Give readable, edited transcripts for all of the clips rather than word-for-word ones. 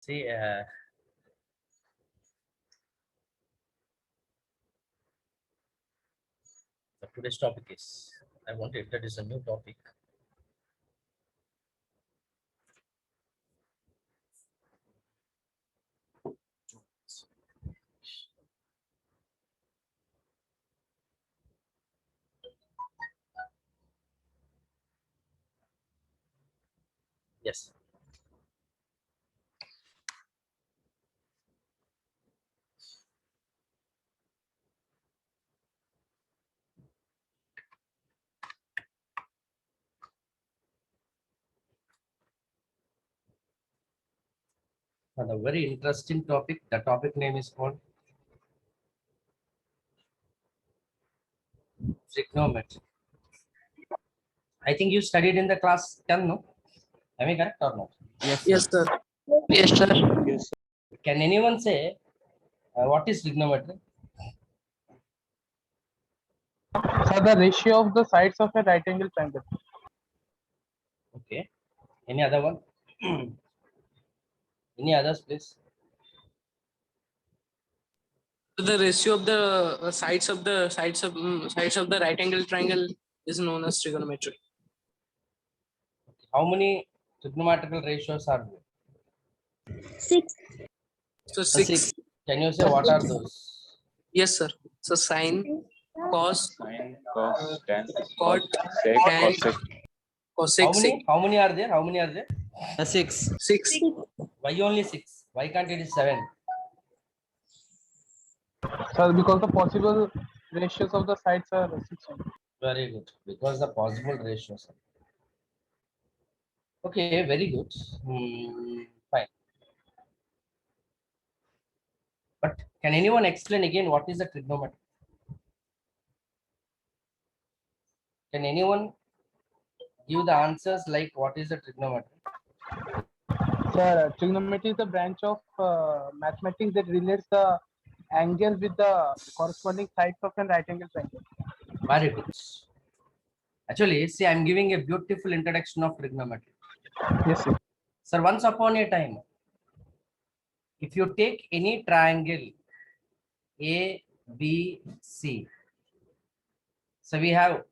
See, today's topic is, I want to introduce a new topic. Yes. And a very interesting topic. The topic name is called trigonometry. I think you studied in the class 10, no? Am I correct or not? Yes, sir. Yes, sir. Can anyone say what is trigonometry? So the ratio of the sides of a right angle triangle. Okay. Any other one? Any others, please? The ratio of the sides of the right angle triangle is known as trigonometry. How many trigonometrical ratios are there? 6. So six. Can you say what are those? Yes, sir. So sine, cos, Sine, cos, tan, cot, sec, tan, cosec. cosec, How sec. many? How many are there? How many are there? 6. 6. Why only 6? Why can't it is 7? So because the possible ratios of the sides are 6. Very good. Because the possible ratios. Okay, very good. Fine. But can anyone explain again what is the trigonometry? Can anyone give the answers like what is the trigonometry? So trigonometry is the branch of mathematics that relates the angle with the corresponding sides of a right angle triangle. Very good. Actually, see, I'm giving a beautiful introduction of trigonometry. Yes, sir. Sir, once upon a time, if you take any triangle A, B, C, so we have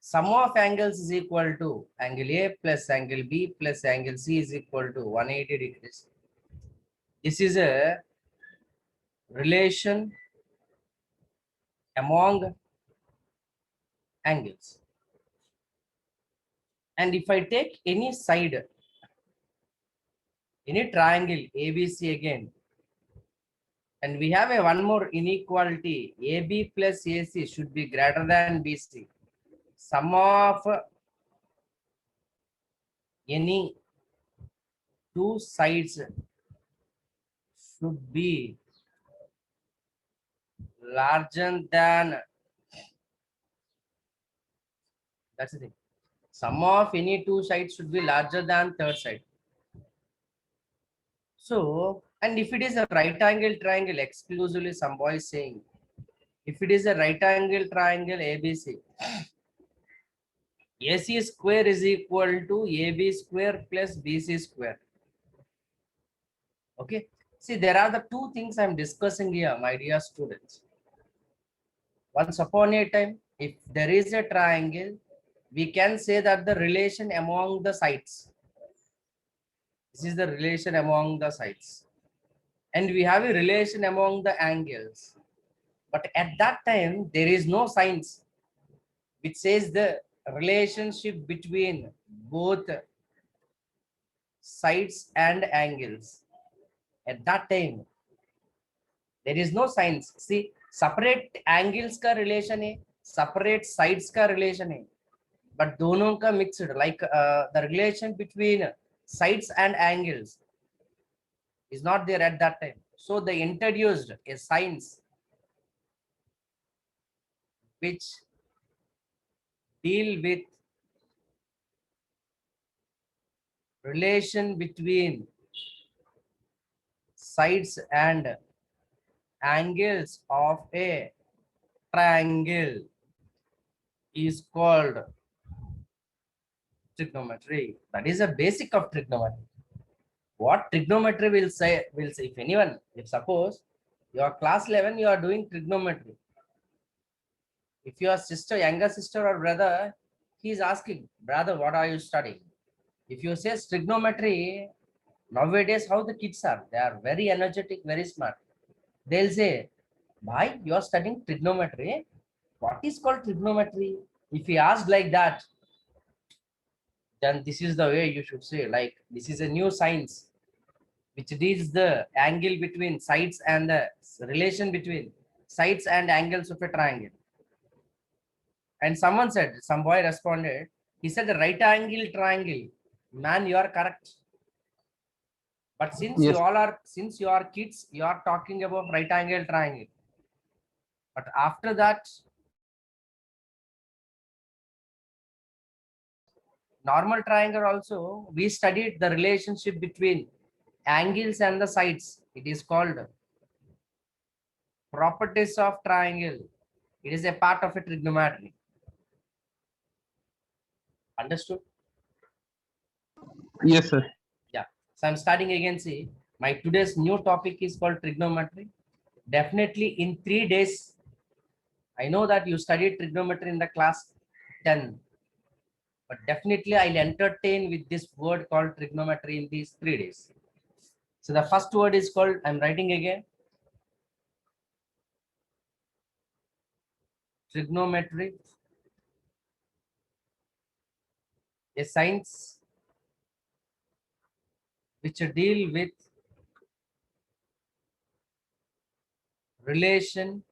sum of angles is equal to angle A plus angle B plus angle C is equal to 180 degrees. This is a relation among angles. And if I take any side, any triangle ABC again, and we have a one more inequality, AB plus AC should be greater than BC. Sum of any two sides should be larger than, that's the thing. Sum of any two sides should be larger than third side. So, and if it is a right angle triangle, exclusively some boy is saying, if it is a right angle triangle ABC, AC square is equal to AB square plus BC square. Okay. See, there are the two things I'm discussing here, my dear students. Once upon a time, if there is a triangle, we can say that the relation among the sides. This is the relation among the sides. And we have a relation among the angles. But at that time, there is no science which says the relationship between both sides and angles. At that time, there is no science. See, separate angles का relation है, separate sides का relation है, but दोनों का mixed, like the relation between sides and angles is not there at that time. So they introduced a science which deal with relation between sides and angles of a triangle is called trigonometry. That is a basic of trigonometry. what trigonometry will say, if anyone, if suppose you are class 11, you are doing trigonometry. If your sister, younger sister or brother, he is asking, brother, what are you studying? If you say trigonometry, nowadays how the kids are, they are very energetic, very smart. They'll say, why you are studying trigonometry? What is called trigonometry? If he asked like that, then this is the way you should say, like, this is a new science which deals the angle between sides and the relation between sides and angles of a triangle. And someone said, some boy responded, he said, the right angle triangle. Man, you are correct. But since Yes. you all are, since you are kids, you are talking about right angle triangle. But after that, normal triangle also, we studied the relationship between angles and the sides. It is called properties of triangle. It is a part of a trigonometry. Understood? Yes, sir. Yeah. So I'm starting again. See, my today's new topic is called trigonometry. Definitely in 3 days, I know that you studied trigonometry in the class 10, but definitely I'll entertain with this word called trigonometry in these 3 days. So the first word is called, I'm writing again, trigonometry, a science which deal with relation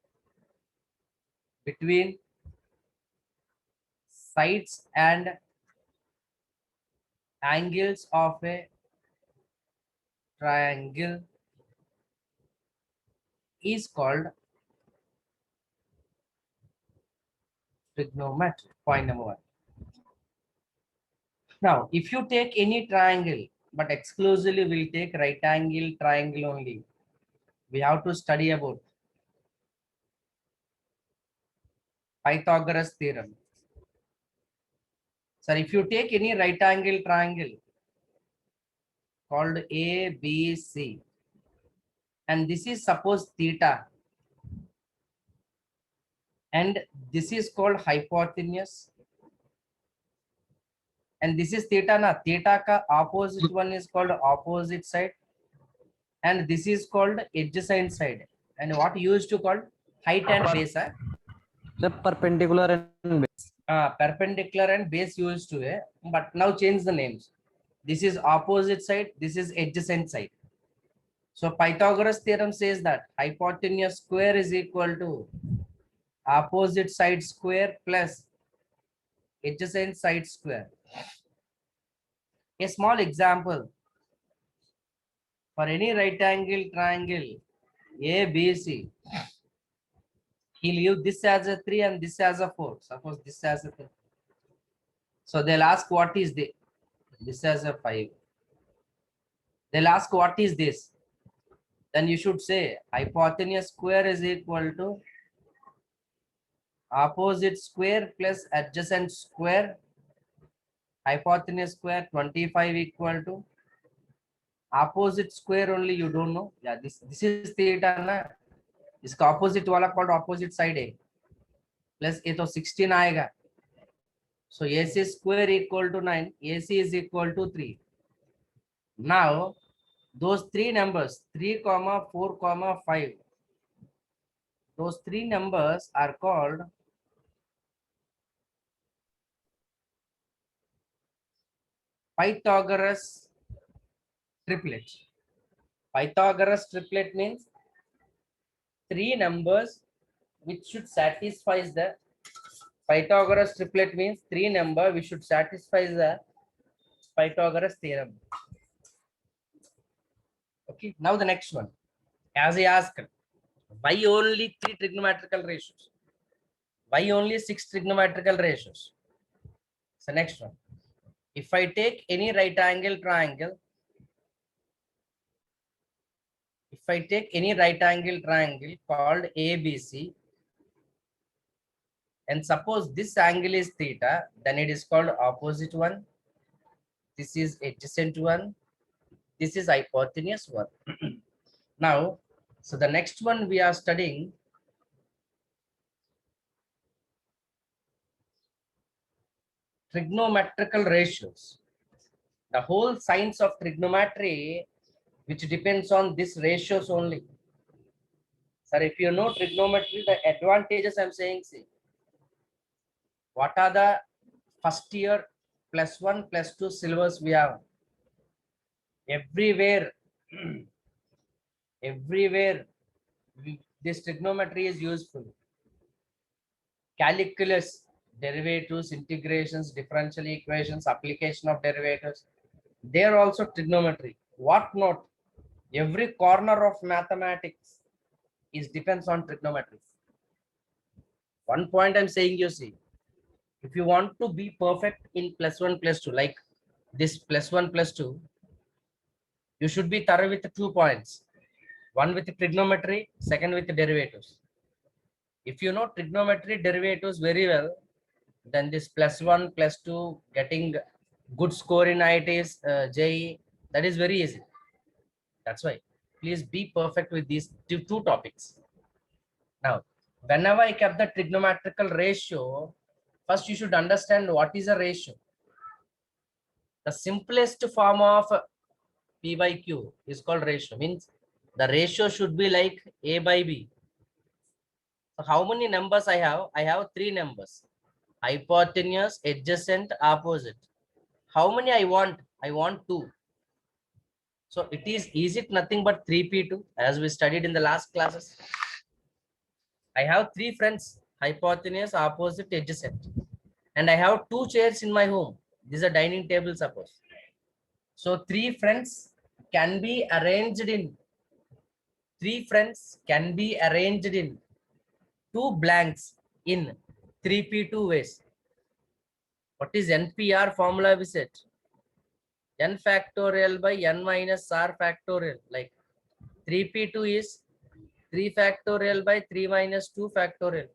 between sides and angles of a triangle is called trigonometry. Point number 1. Now, if you take any triangle, but exclusively we'll take right angle triangle only, we have to study about Pythagoras theorem. So if you take any right angle triangle called ABC, and this is suppose theta, and this is called hypotenuse, and this is theta na, theta ka opposite one is called opposite side, and this is called adjacent side. And what you used to call height and base, The perpendicular and base. perpendicular and base used to it, but now change the names. This is opposite side, this is adjacent side. So Pythagoras theorem says that hypotenuse square is equal to opposite side square plus adjacent side square. A small example, for any right angle triangle ABC, he'll use this as a 3 and this as a 4. Suppose this as a 3. So they'll ask what is this as a 5. They'll ask what is this. Then you should say hypotenuse square is equal to opposite square plus adjacent square. Hypotenuse square 25 equal to opposite square only, you don't know. Yeah, this is theta na. इसका opposite वाला called opposite side है. Plus ये तो 16 आएगा. So AC square equal to 9. AC is equal to 3. Now those three numbers 3, 4, 5. Those three numbers are called Pythagoras triplet. Pythagoras triplet means three numbers which should satisfy the Pythagoras triplet means three number which should satisfy the Pythagoras theorem. Okay, now the next one. As I asked, why only 3 trigonometrical ratios? Why only 6 trigonometrical ratios? So next one. If I take any right angle triangle, called ABC, and suppose this angle is theta, then it is called opposite one. This is adjacent one. This is hypotenuse one. Now, so the next one we are studying trigonometrical ratios. The whole science of trigonometry, which depends on this ratios only. Sir, if you know trigonometry, the advantages I'm saying, see, what are the first year +1, +2 syllabus we have? Everywhere, everywhere, this trigonometry is useful. Calculus, derivatives, integrations, differential equations, application of derivatives, they are also trigonometry. What not? Every corner of mathematics is depends on trigonometry. One point I'm saying, you see, if you want to be perfect in +1, +2, like this +1, +2, you should be thorough with 2 points. One with trigonometry, second with derivatives. If you know trigonometry derivatives very well, then this +1, +2, getting good score in IITs, JEE, that is very easy. That's why please be perfect with these two topics. Now, whenever I kept the trigonometrical ratio, first you should understand what is a ratio. The simplest form of P by Q is called ratio. Means the ratio should be like A by B. So how many numbers I have? I have 3 numbers: hypotenuse, adjacent, opposite. How many I want? I want 2. So is it nothing but 3p2 as we studied in the last classes? I have 3 friends: hypotenuse, opposite, adjacent. And I have 2 chairs in my home. This is a dining table, suppose. So 3 friends can be arranged in 2 blanks in 3p2 ways. What is NPR formula we said? N factorial by n minus r factorial. Like 3p2 is 3 factorial by 3 minus 2 factorial.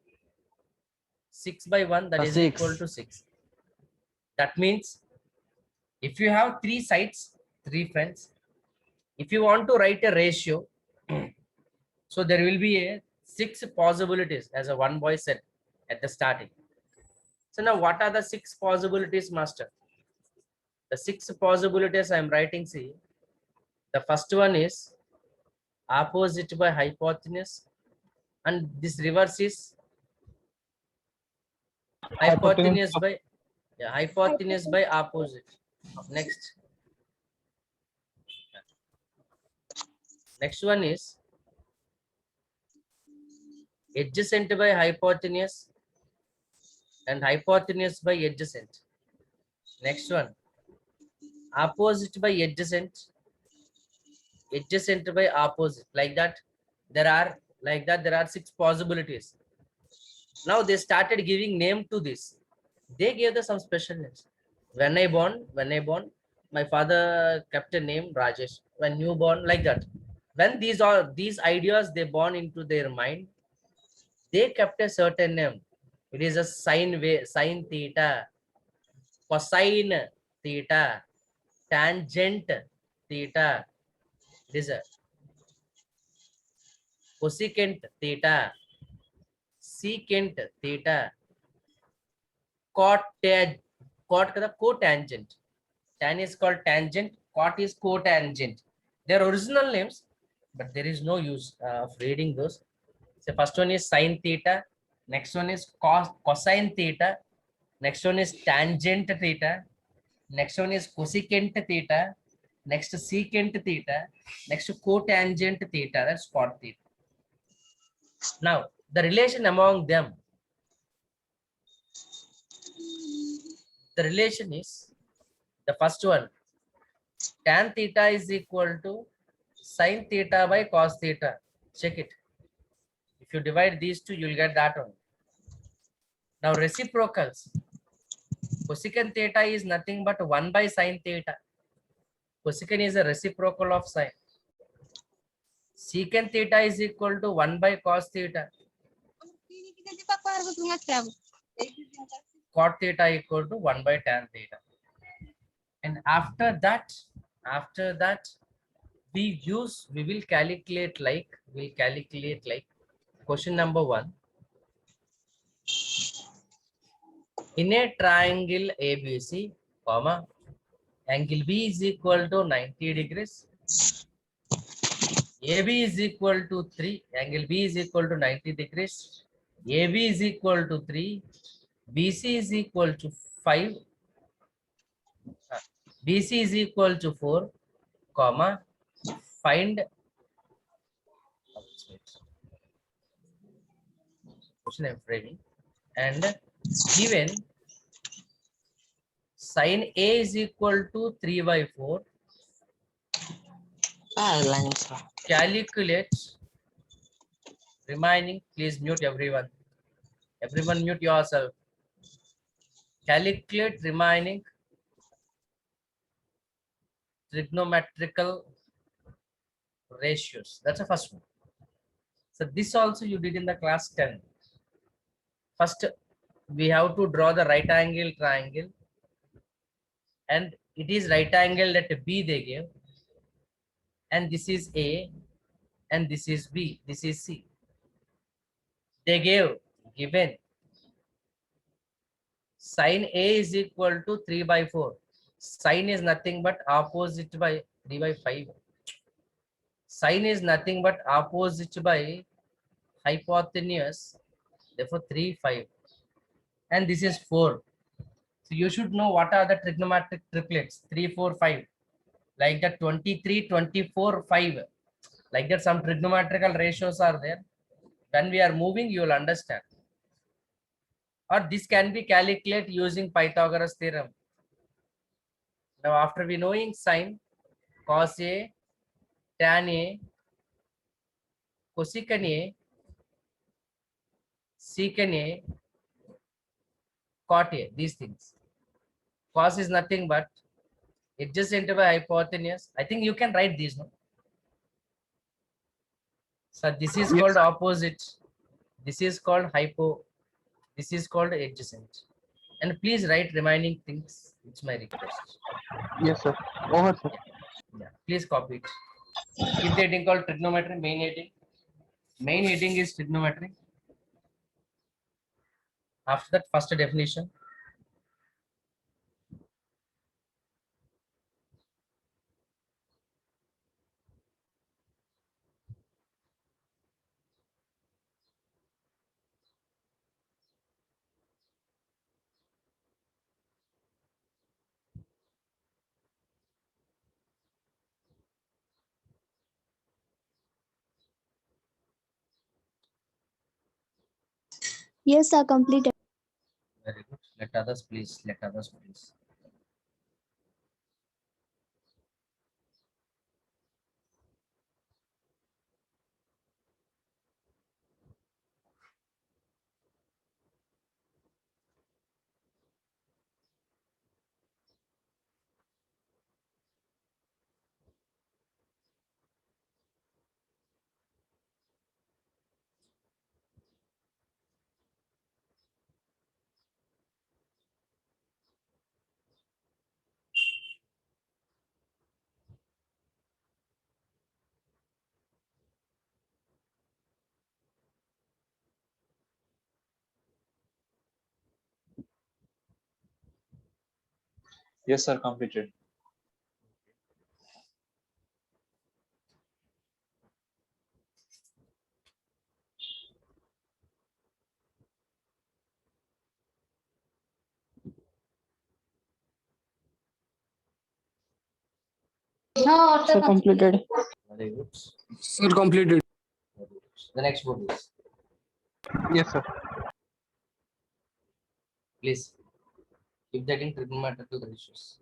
6 by 1, that is 6. equal to 6. That means if you have 3 sides, 3 friends, if you want to write a ratio, so there will be a 6 possibilities, as a one boy said at the starting. So now what are the 6 possibilities, master? The 6 possibilities I am writing, see, the first one is opposite by hypotenuse, and this reverse is hypotenuse by opposite. Next one is adjacent by hypotenuse and hypotenuse by adjacent. Next one, opposite by adjacent, adjacent by opposite. Like that there are 6 possibilities. Now they started giving name to this. They gave the some special names. When I born, my father kept a name Rajesh. When you born, like that. When these ideas they born into their mind, they kept a certain name. It is a sine theta, cosine theta, tangent theta. It is a cosecant theta, secant theta, cotangent. Tan is called tangent, cot is cotangent. Their original names, but there is no use of reading those. So first one is sine theta, next one is cosine theta, next one is tangent theta, next one is cosecant theta, next secant theta, next cotangent theta, that's cot theta. Now the relation among them, the relation is the first one, tan theta is equal to sine theta by cos theta. Check it. If you divide these two, you'll get that one. Now reciprocals. Cosecant theta is nothing but 1 by sine theta. Cosecant is a reciprocal of sine. Secant theta is equal to 1 by cos theta. Cot theta equal to 1 by tan theta. And after that, we will calculate like, question number 1. In a triangle ABC, comma, angle B is equal to 90 degrees. AB is equal to 3. Angle B is equal to 90 degrees. AB is equal to 3. BC is equal to 5. BC is equal to 4, comma, find, question I'm framing, and given sin A is equal to 3 by 4, calculate remaining, please mute everyone. Everyone mute yourself. Calculate remaining trigonometrical ratios. That's the first one. So this also you did in the class 10. First, we have to draw the right angle triangle, and it is right angle at B they gave, and this is A, and this is B, this is C. They gave, given sin A is equal to 3 by 4. Sin is nothing but opposite by 3 by 5. Sin is nothing but opposite by hypotenuse, therefore 3, 5. And this is 4. So you should know what are the trigonometric triplets, 3, 4, 5. Like that 23, 24, 5. Like that some trigonometrical ratios are there. When we are moving, you will understand. Or this can be calculated using Pythagoras theorem. Now after we knowing sine, cos A, tan A, cosecant A, secant A, cot A, these things. Cos is nothing but adjacent by hypotenuse. I think you can write these, no? So this is Yes, called sir. opposite. This is called hypo. This is called adjacent. And please write remaining things. It's my request. Yes, sir. Over, sir. Yeah, please copy it. Keep the heading called trigonometry, main heading. Main heading is trigonometry. After that, first definition. Yes, sir, completed. Very good. Let others please. Let others please. Yes, sir, completed. Sir, completed. Very good. Sir, completed. Very good. The next one is, Yes, sir. please keep that in trigonometrical ratios.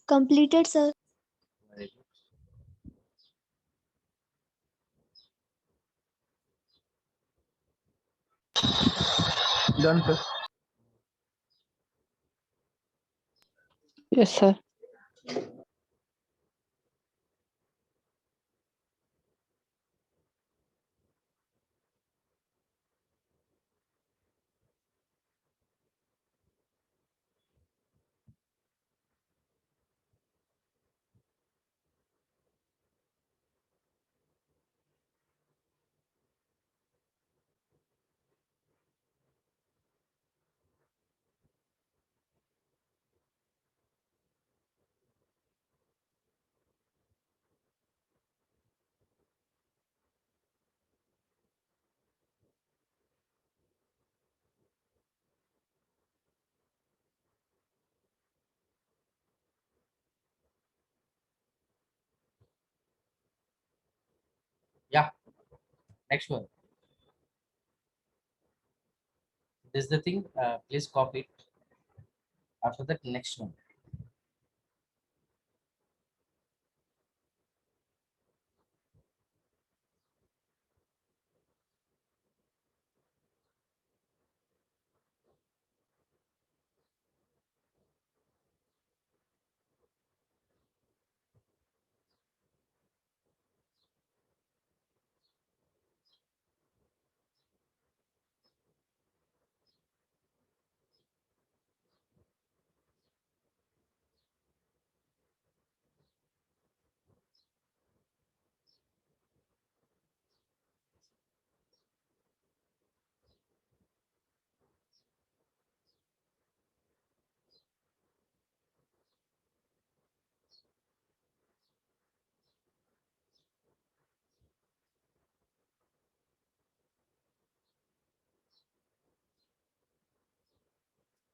Completed, sir. Very good. Done, sir. Yes, sir. Yeah. Next one. This is the thing. Please copy it. After that, next one.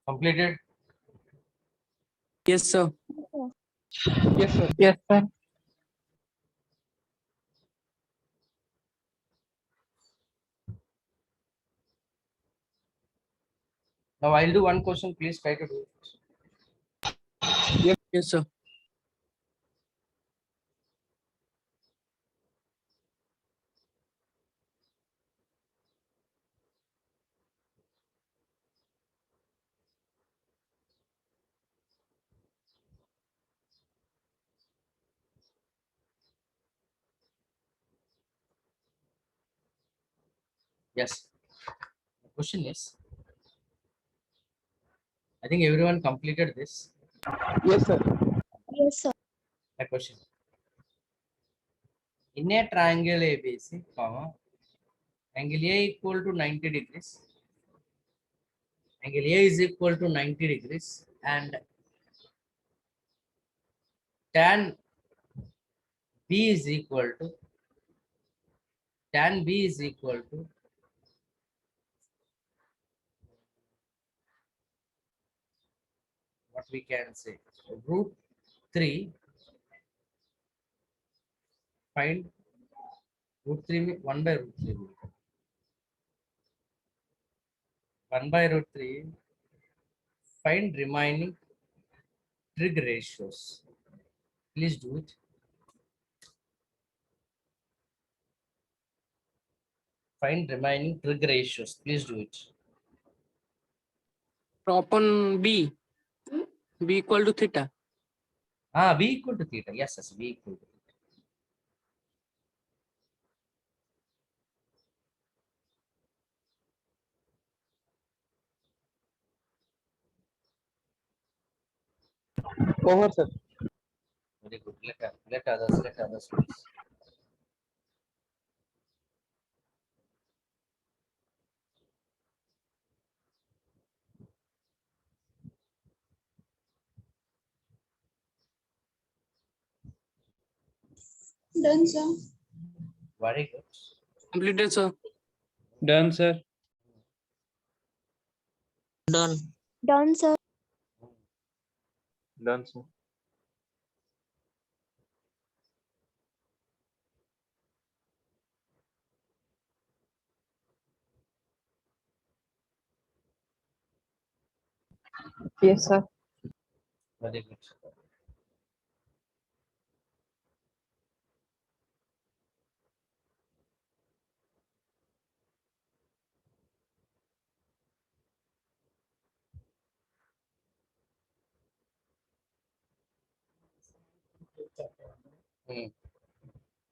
Completed. Yes, sir. Yes, sir. Yes, sir. Now I'll do one question. Please try to do it. Yes, sir. Yes. The question is, I think everyone completed this. Yes, sir. Yes, sir. The question. In a triangle ABC, comma, angle A equal to 90 degrees. Angle A is equal to 90 degrees and tan B is equal to what we can say root 3. Find root 3 1 by root 3. 1 by root 3. Find remaining trig ratios. Please do it. Find remaining trig ratios. Please do it. Prop on B. B equal to theta. B equal to theta. Yes, yes, B equal to theta. Over, sir. Very good. Let others please. Done, sir. Very good. Completed, sir. Done, sir. Done. Done, sir. Done, sir. Yes, sir. Very good.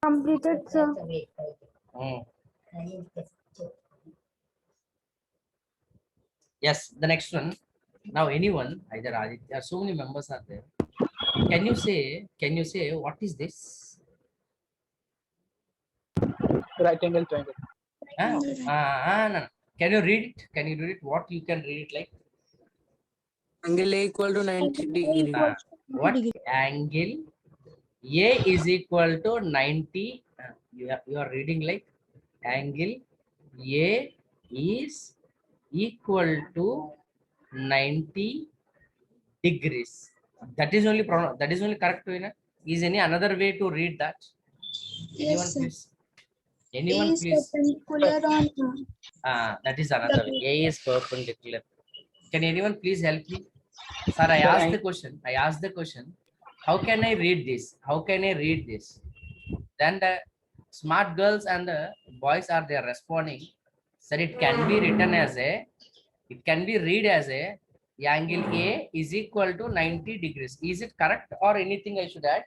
Completed, sir. Hmm. Yes, the next one. Now, anyone, either Aditya, so many members are there. Can you say, what is this? Right angle triangle. No. Can you read it? Can you read it? What you can read it like? Angle A equal to 90 Angle A degree. equals to 90 What degree. angle A is equal to 90? You are reading like angle A is equal to 90 degrees. That is only correct way, na? Is any another way to read that? Anyone Yes, sir. please? A Anyone is please? perpendicular on That is another way. A is perpendicular. Can anyone please help me? Sir, I Sir, asked the question. How can I read this? How can I read this? Then the smart girls and the boys are there responding. Sir, it can be written as a, it can be read as a angle A is equal to 90 degrees. Is it correct or anything I should add?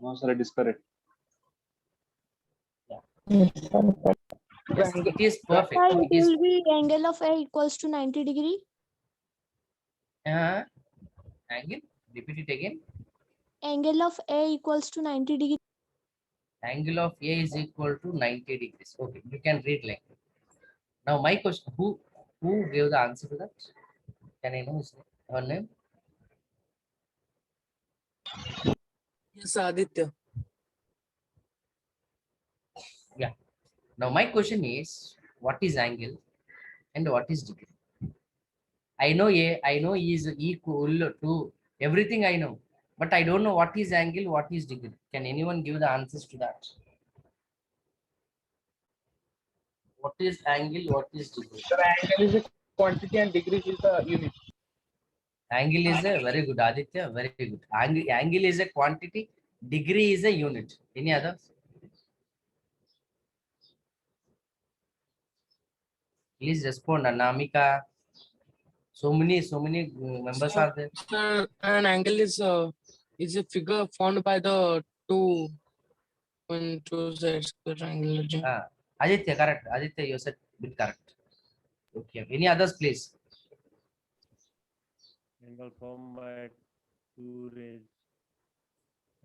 No, sir, it is correct. Yes, Triangle. it is perfect. Sir, it It is will be angle of A equals to 90 degree. angle. Repeat it again. Angle of A equals to 90 degree. Angle of A is equal to 90 degrees. Okay, you can read like that. Now my question, who gave the answer to that? Can I know his name? Her name? Yes, Aditya. Yeah. Now my question is, what is angle and what is degree? I know E is equal to everything I know, but I don't know what is angle, what is degree. Can anyone give the answers to that? What is angle, what is degree? Sir, angle is a quantity and degrees is a unit. Angle is a very good, Aditya, very good. Angle is a quantity, degree is a unit. Any others? Please respond, Anamika. So many members So, are there. an angle is a figure formed by the two sides of the triangle. Aditya, correct. Aditya, you said bit correct. Okay. Any others, please? Angle formed by two rays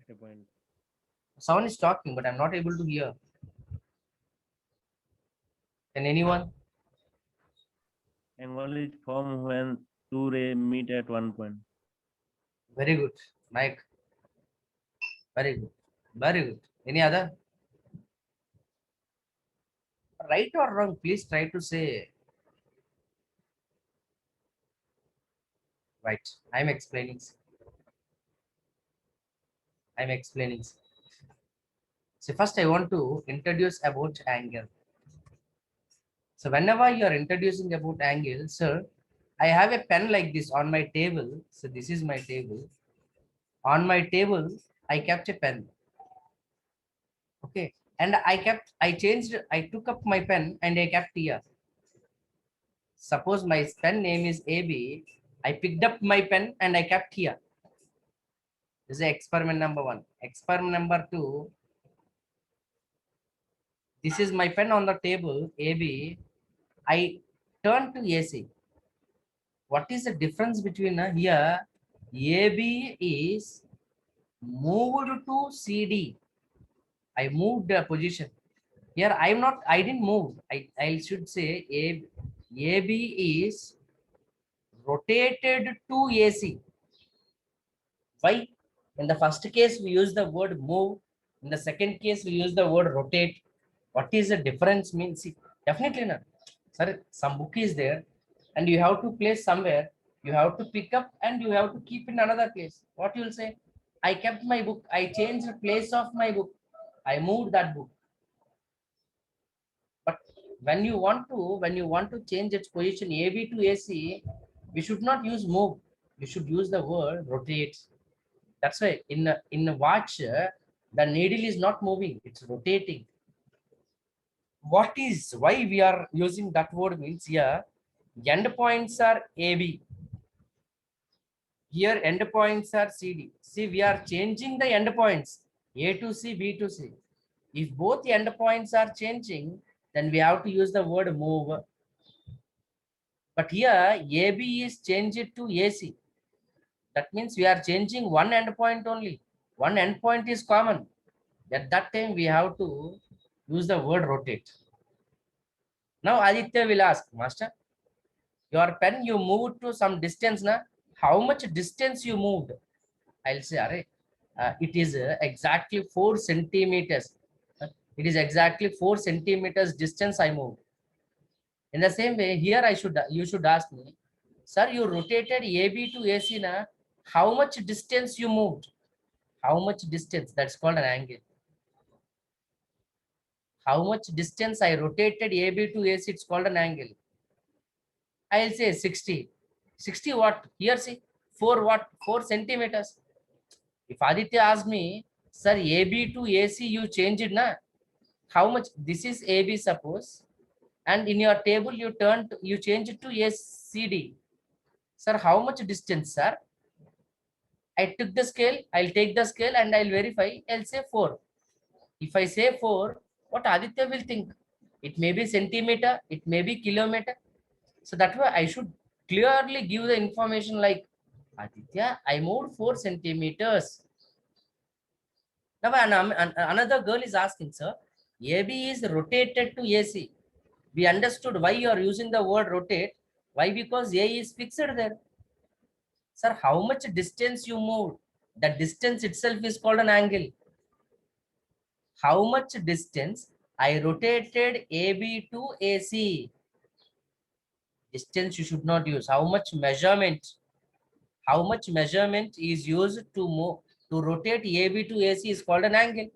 at a point. Someone is talking, but I'm not able to hear. Can anyone? Angle is formed when two rays meet at one point. Very good, Mike. Very good. Very good. Any other? Right or wrong? Please try to say. Right. I'm explaining. I'm explaining. So first I want to introduce about angle. So whenever you are introducing about angle, sir, I have a pen like this on my table. So this is my table. On my table, I kept a pen. Okay. And I took up my pen and I kept here. Suppose my pen name is AB. I picked up my pen and I kept here. This is experiment number 1. Experiment number 2. This is my pen on the table, AB. I turn to AC. What is the difference between here? AB is moved to CD. I moved the position. Here I didn't move. I should say AB is rotated to AC. Why? In the first case, we use the word move. In the second case, we use the word rotate. What is the difference means? See, definitely not. Sorry, some book is there and you have to place somewhere. You have to pick up and you have to keep in another place. What you will say? I kept my book. I changed the place of my book. I moved that book. But when you want to change its position AB to AC, we should not use move. We should use the word rotate. That's why in a watch, the needle is not moving, it's rotating. What is why we are using that word means here, end points are AB. Here endpoints are CD. See, we are changing the endpoints A to C, B to C. If both the endpoints are changing, then we have to use the word move. But here AB is changed to AC. That means we are changing one endpoint only. One endpoint is common. At that time, we have to use the word rotate. Now Aditya will ask, Master, your pen you moved to some distance na? How much distance you moved? I'll say, Array, it is exactly 4 centimeters. It is exactly 4 centimeters distance I moved. In the same way, here you should ask me, sir, you rotated AB to AC na? How much distance you moved? How much distance? That's called an angle. How much distance I rotated AB to AC, it's called an angle. I'll say 60. 60 what? Here see, 4 what? 4 centimeters. If Aditya asks me, sir, AB to AC you change it na? How much? This is AB suppose. And in your table you change it to ACD. Sir, how much distance, sir? I took the scale, I'll take the scale and I'll verify. I'll say 4. If I say 4, what Aditya will think? It may be centimeter, it may be kilometer. So that way I should clearly give the information like, Aditya, I moved 4 centimeters. Now another girl is asking, sir, AB is rotated to AC. We understood why you are using the word rotate. Why? Because A is fixed there. Sir, how much distance you moved? The distance itself is called an angle. How much distance I rotated AB to AC? Distance you should not use. How much measurement? How much measurement is used to move to rotate AB to AC is called an angle.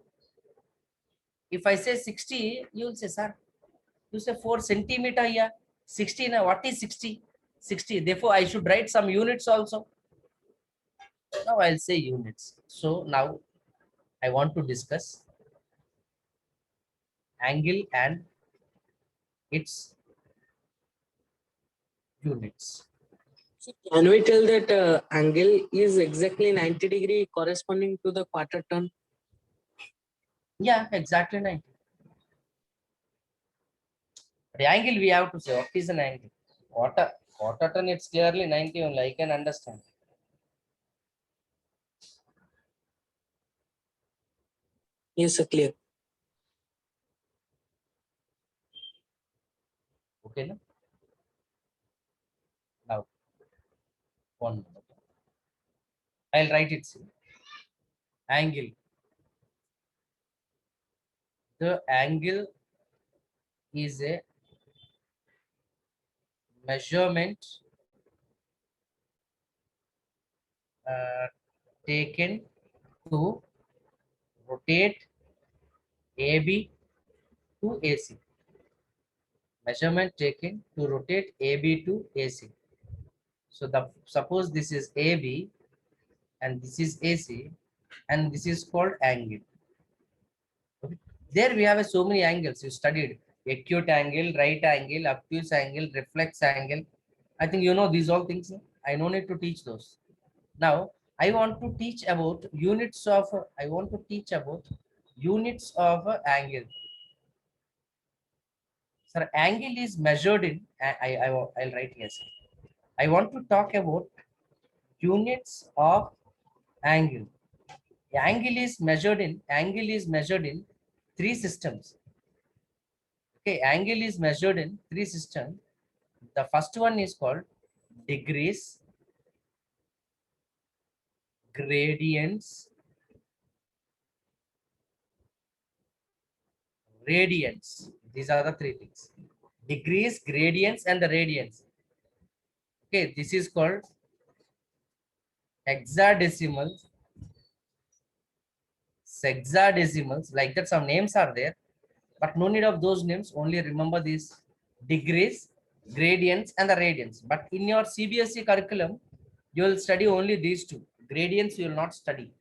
If I say 60, you will say, sir, you say 4 centimeter here. 60 now, what is 60? 60. Therefore, I should write some units also. Now I'll say units. So now I want to discuss angle and its units. So can we tell that angle is exactly 90 degree corresponding to the quarter turn? Yeah, exactly 90. The angle we have to say, what is an angle? Quarter turn, it's clearly 90 only, I can understand. Yes, sir, clear. Okay, no? Now, 1 minute. I'll write it. See. Angle. The angle is a measurement taken to rotate AB to AC. Measurement taken to rotate AB to AC. So suppose this is AB and this is AC and this is called angle. Okay. There we have so many angles you studied: acute angle, right angle, obtuse angle, reflex angle. I think you know these all things. I no need to teach those. Now I want to teach about units of. I want to teach about units of angle. Sir, angle is measured in. I'll write here. Sir. I want to talk about units of angle. Angle is measured in 3 systems. Okay, angle is measured in 3 systems. The first one is called degrees, gradients, radians. These are the 3 things: degrees, gradients, and the radians. Okay, this is called hexadecimals, sexadecimals. Like that, some names are there, but no need of those names. Only remember these degrees, gradients, and the radians. But in your CBSE curriculum, you will study only these 2. Gradients you will not study.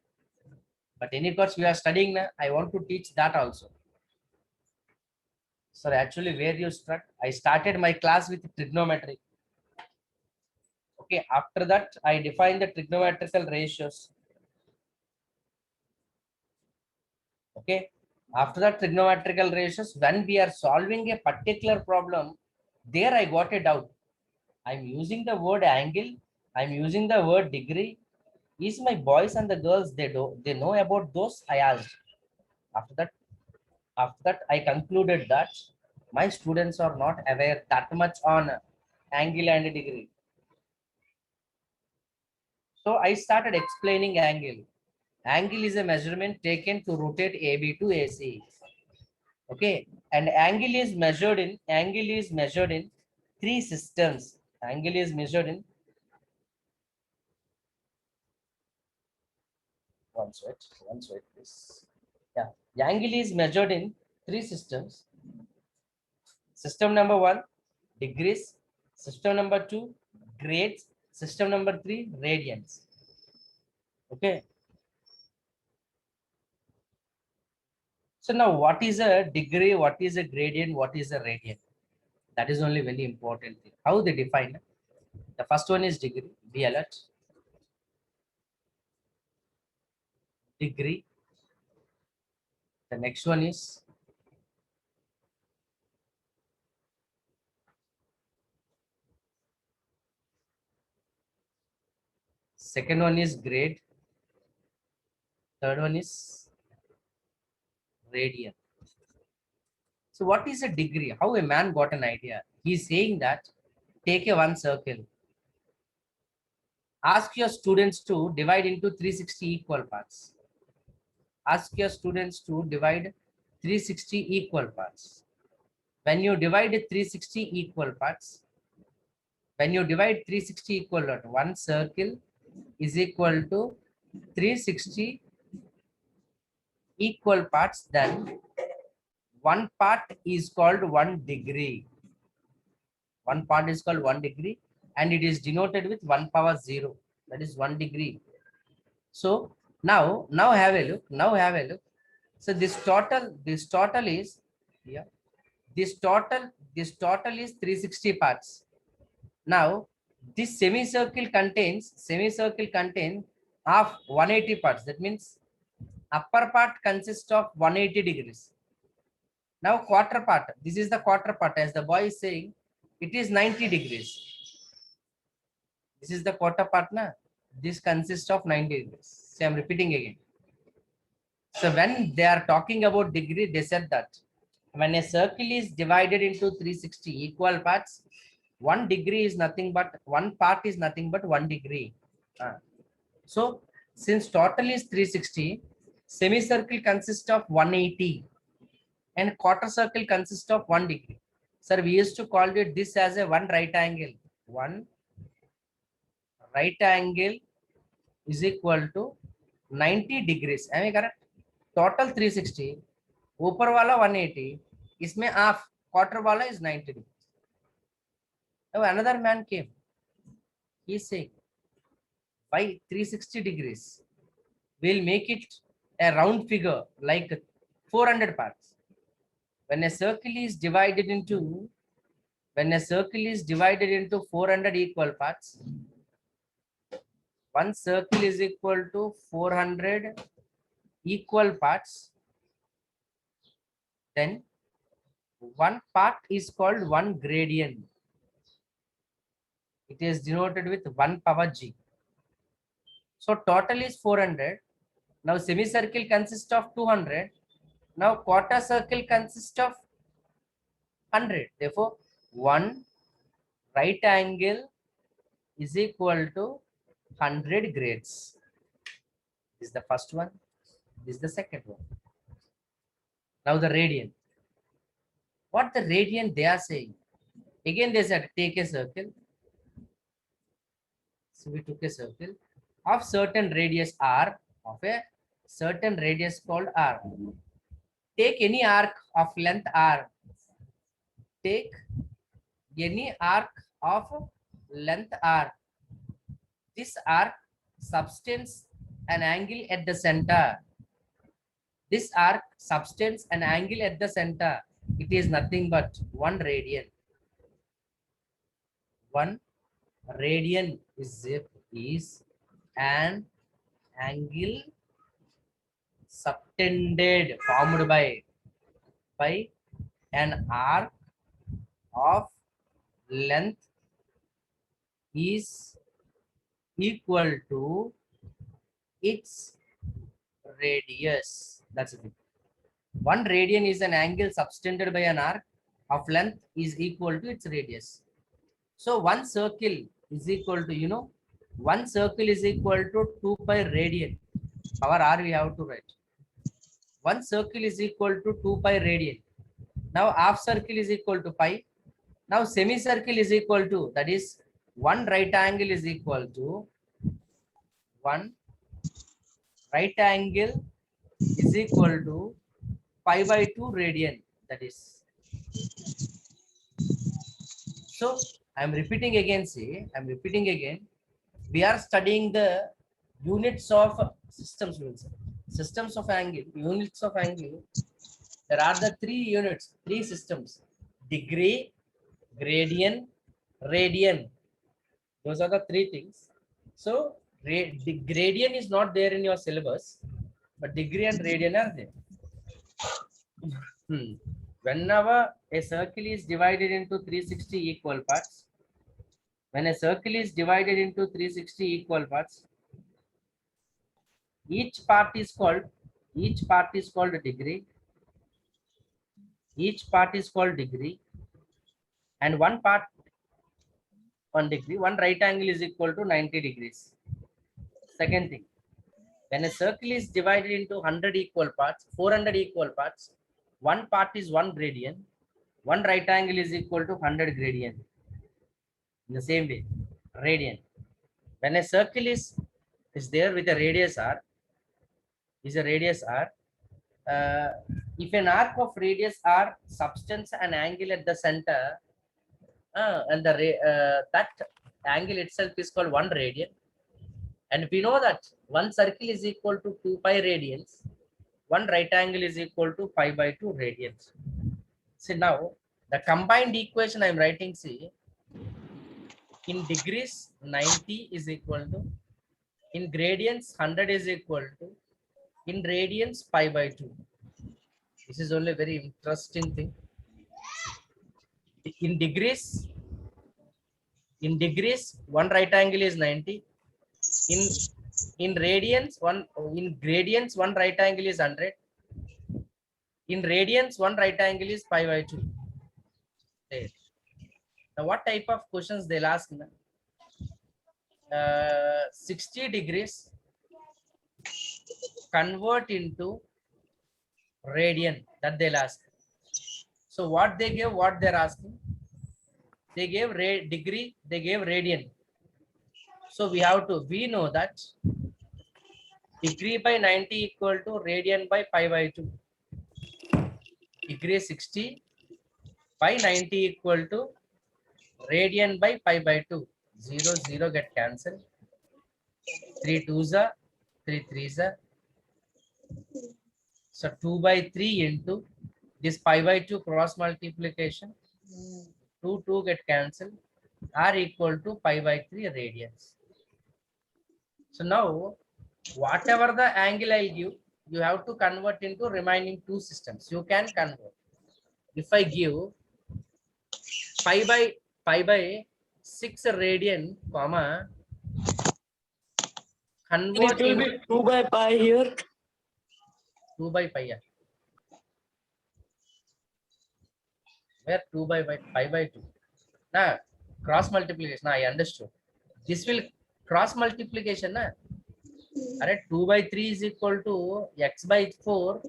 But any course we are studying now, I want to teach that also. So actually, where you struck, I started my class with trigonometry. Okay, after that, I define the trigonometrical ratios. Okay, after that trigonometrical ratios, when we are solving a particular problem, there I got a doubt. I'm using the word angle, I'm using the word degree. Is my boys and the girls, they know about those? I asked. After that, I concluded that my students are not aware that much on angle and degree. So I started explaining angle. Angle is a measurement taken to rotate AB to AC. Okay, and angle is measured in three systems. Angle is measured in one side, please. Yeah, the angle is measured in three systems. System number one, degrees. System number two, grades. System number three, radians. Okay. So now what is a degree? What is a gradient? What is a radian? That is only very important thing. How they define it? The first one is degree. Be alert. Degree. The next one is second one is grade. Third one is radian. So what is a degree? How a man got an idea? He's saying that take a one circle. Ask your students to divide into 360 equal parts. Ask your students to divide 360 equal parts. When you divide 360 equal parts, when you divide 360 equal to one circle is equal to 360 equal parts, then one part is called 1 degree. One part is called 1 degree and it is denoted with 1 power 0. That is 1 degree. So now have a look. Now have a look. So this total is here. This total is 360 parts. Now this semicircle contains of 180 parts. That means upper part consists of 180 degrees. Now quarter part, this is the quarter part, as the boy is saying, it is 90 degrees. This is the quarter part, na? This consists of 90 degrees. So I'm repeating again. So when they are talking about degree, they said that when a circle is divided into 360 equal parts, 1 degree is nothing but, one part is nothing but 1 degree. So since total is 360, semicircle consists of 180 and quarter circle consists of 1 degree. Sir, we used to call it this as a one right angle. One right angle is equal to 90 degrees. Am I correct? Total 360, ऊपर वाला 180, इसमें half quarter वाला is 90 degrees. Now another man came. He said, by 360 degrees, we'll make it a round figure like 400 parts. When a circle is divided into 400 equal parts, one circle is equal to 400 equal parts, then one part is called 1 gradient. It is denoted with 1 power g. So total is 400. Now semicircle consists of 200. Now quarter circle consists of 100. Therefore, 1 right angle is equal to 100 grades. This is the first one. This is the second one. Now the radian. What the radian they are saying? Again they said take a circle. So we took a circle of certain radius r, of a certain radius called r. Take any arc of length r. Take any arc of length r. This arc subtends an angle at the center. This arc subtends an angle at the center. It is nothing but 1 radian. 1 radian is an angle subtended formed by an arc of length is equal to its radius. That's the thing. One radian is an angle subtended by an arc of length is equal to its radius. So one circle is equal to, one circle is equal to 2 pi radian. Power r we have to write. One circle is equal to 2 pi radian. Now half circle is equal to pi. Now semicircle is equal to, that is one right angle is equal to one right angle is equal to pi by 2 radian. That is. So I'm repeating again, see, I'm repeating again. We are studying the units of systems. Systems of angle, units of angle. There are the 3 units, 3 systems: degree, gradient, radian. Those are the 3 things. So the gradient is not there in your syllabus, but degree and radian are there. Whenever a circle is divided into 360 equal parts, when a circle is divided into 360 equal parts, each part is called a degree. Each part is called degree, and one part 1 degree. One right angle is equal to 90 degrees. Second thing, when a circle is divided into 100 equal parts, 400 equal parts, one part is 1 gradient. One right angle is equal to 100 gradient. In the same way, radian. When a circle is there with a radius r, if an arc of radius r subtends an angle at the center, and that angle itself is called 1 radian, and we know that one circle is equal to 2 pi radians, one right angle is equal to pi by 2 radians. See, now the combined equation I'm writing, see, in degrees 90 is equal to, in gradients 100 is equal to, in radians pi by 2. This is only a very interesting thing. In degrees, one right angle is 90. In gradients, one right angle is 100. In radians, one right angle is pi by 2. There. Now, what type of questions they'll ask? 60 degrees convert into radian, that they'll ask. So what they gave, what they're asking, they gave degree, they gave radian. So we know that degree by 90 equal to radian by pi by 2. Degree 60 by 90 equal to radian by pi by 2. 0, 0 get cancelled. 3 2s are, 3 3s are. So 2 by 3 into this pi by 2 cross multiplication. 2 2 get cancelled. R equal to pi by 3 radians. So now, whatever the angle I give, you have to convert into remaining 2 systems. You can convert. If I give pi by 6 radian, comma, convert It will be 2 by pi here. 2 by pi. Yeah. Where 2 by pi by 2? Now, cross multiplication. I understood. This will cross multiplication. Alright, 2 by 3 is equal to x by 4.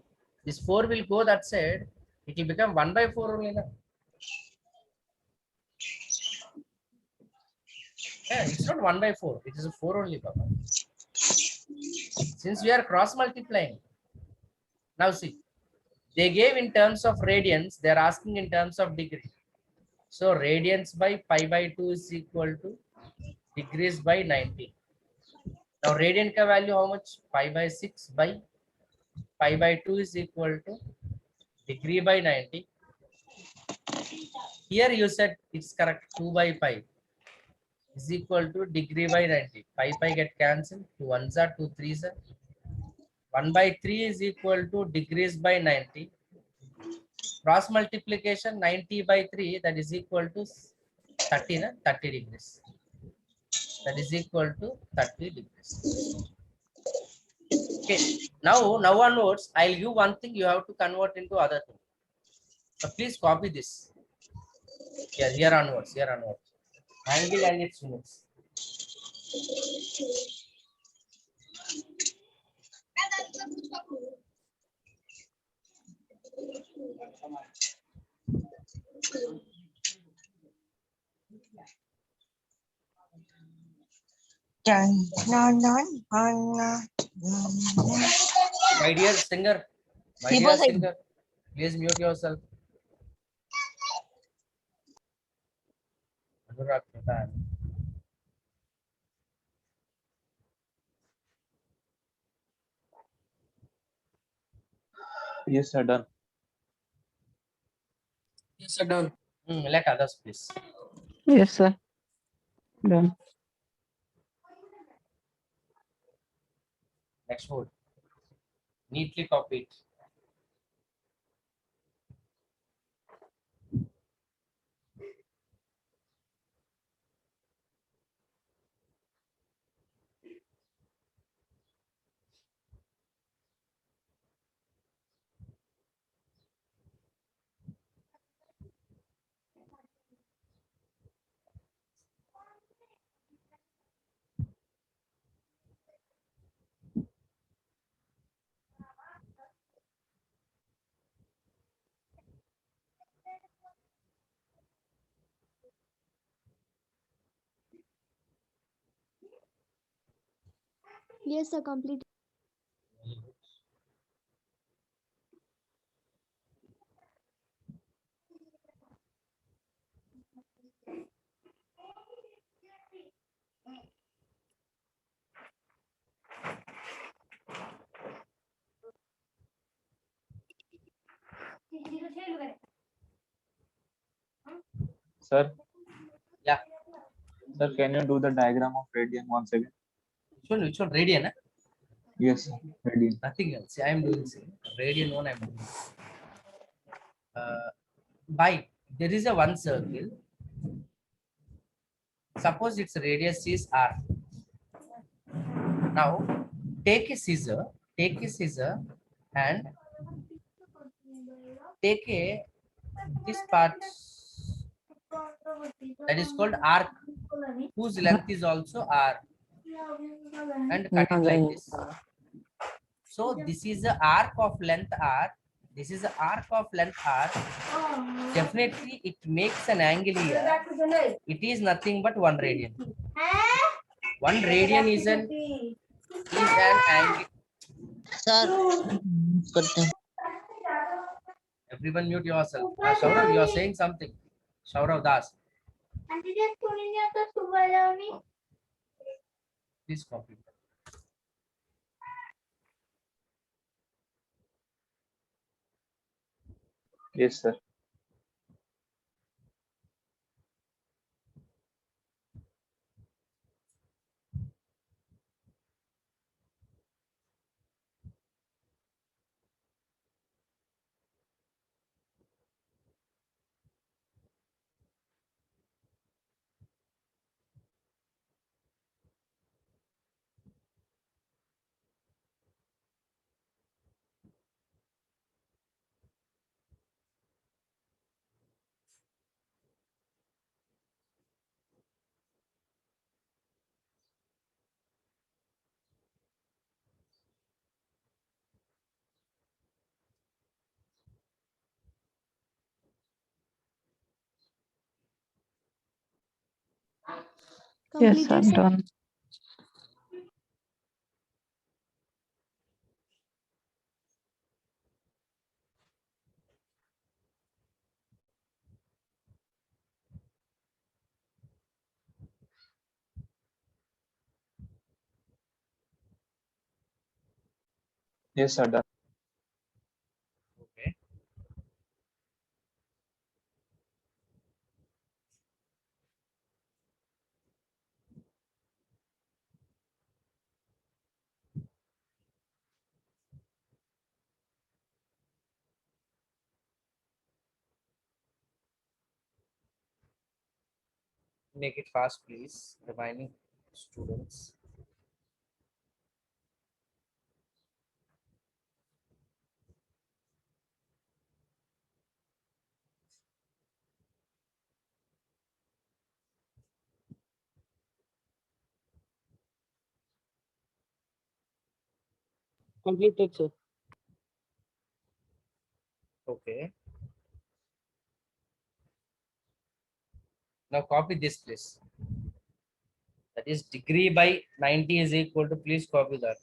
This 4 will go that side. It will become 1 by 4 only. Yeah, it's not 1 by 4. It is a 4 only, Papa. Since we are cross multiplying. Now see, they gave in terms of radians. They are asking in terms of degree. So radians by pi by 2 is equal to degrees by 90. Now radian ka value how much? Pi by 6 by pi by 2 is equal to degree by 90. Here you said it's correct, 2 by pi. is equal to degree by 90. Pi get cancelled. 2 ones are 2 threes are. 1 by 3 is equal to degrees by 90. Cross multiplication 90 by 3, that is equal to 30, 30 degrees. That is equal to 30 degrees. Okay. Now onwards, I'll give one thing, you have to convert into other thing. So please copy this. Here onwards. Angle and its units. My dear singer, please mute yourself. Anurag Pradhan. Yes, sir. Done. Yes, sir, done. Let others please. Yes, sir. Done. Next word. Neatly copy it. Yes, sir, complete. Sir. Yeah. Sir, can you do the diagram of radian once again? Which one? Radian? Yes, sir. Radian. Nothing else. I am doing same. Radian one I am doing. By there is a one circle. Suppose its radius is r. Now take a scissor and take this part that is called arc, whose length is also r, and cut it like this. So this is the arc of length r. This is the arc of length r. Definitely it makes an angle here. It is nothing but 1 radian. 1 radian is an angle. Everyone mute yourself. Shaurav, you are saying something. Shaurav Das. Please copy. Yes, sir. Yes, sir. Completed, sir. Done. Yes, sir. Done. Okay. Make it fast, please. Remaining students. Completed, sir. Okay. Now copy this, please. That is degree by 90 is equal to, please copy that.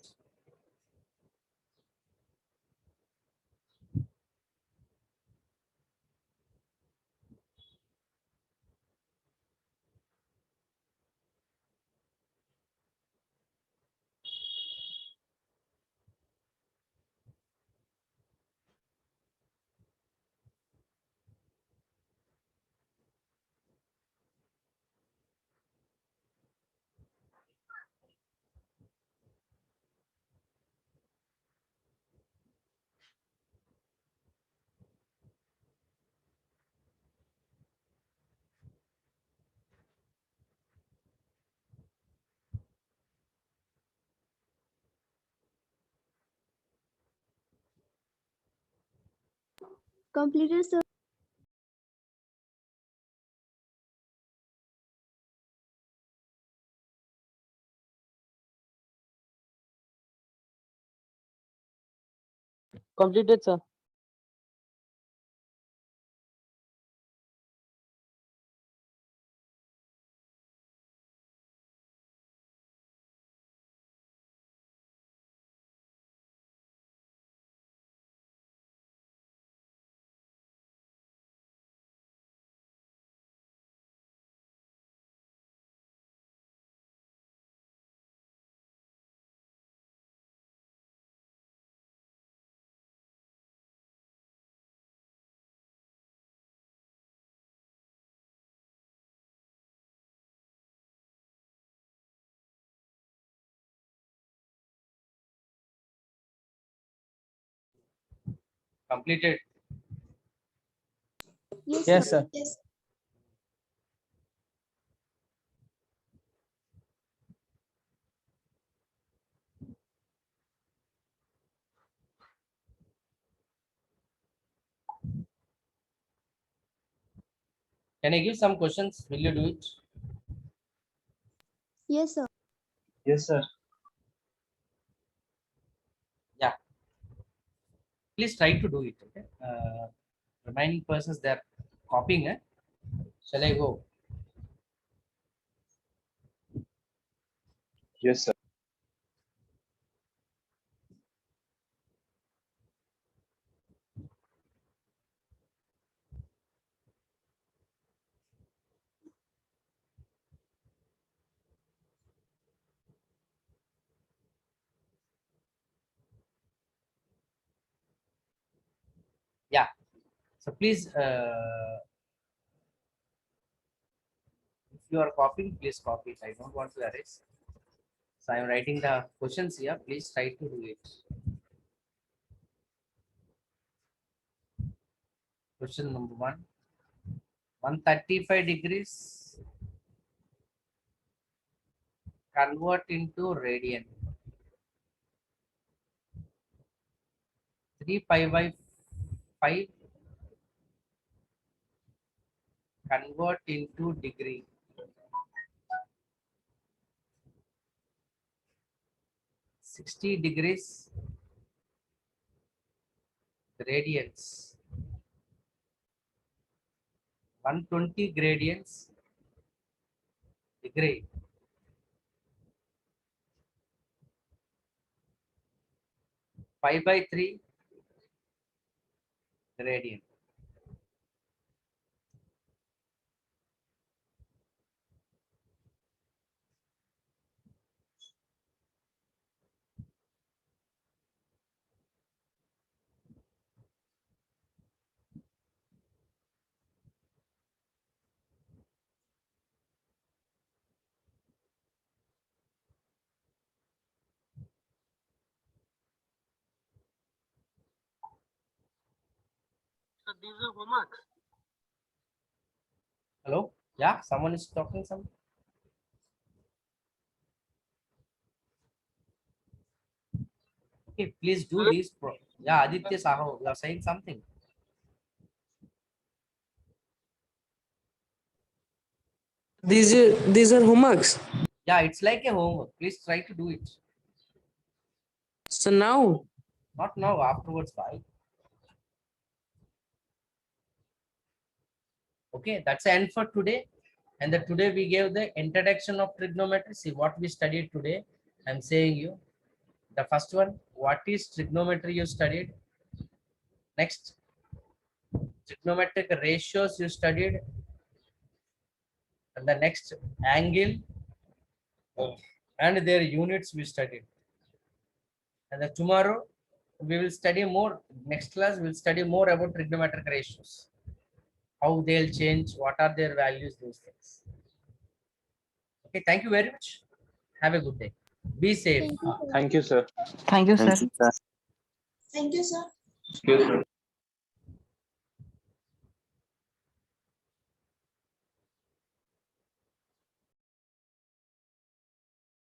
Completed, sir. Completed, sir. Completed. Yes, Yes, sir. sir. Yes. Can I give some questions? Will you do it? Yes, sir. Yes, sir. Yeah. Please try to do it. Okay. Remaining persons, they are copying. Shall I go? Yes, sir. Yeah. So please, if you are copying, please copy it. I don't want to erase. So I am writing the questions here. Please try to do it. Question number 1. 135 degrees convert into radian. 3 pi by 5 convert into degree. 60 degrees gradients. 120 gradients degree. 5 by 3 gradient. So these are homework. Hello? Yeah, someone is talking something. Okay, please do this. Yeah, Aditya Saho, you are saying something. These are homeworks. Yeah, it's like a homework. Please try to do it. So now, Not now, afterwards. Bye. Okay, that's the end for today. And today we gave the introduction of trigonometry. See what we studied today. I'm saying you. The first one, what is trigonometry you studied? Next, trigonometric ratios you studied. And the next, angle and their units we studied. And tomorrow we will study more. Next class we'll study more about trigonometric ratios. How they'll change, what are their values, those things. Okay, thank you very much. Have a good day. Be safe. Thank you, sir. Thank you, sir. Thank you, sir. Thank you, sir. Thank you, sir.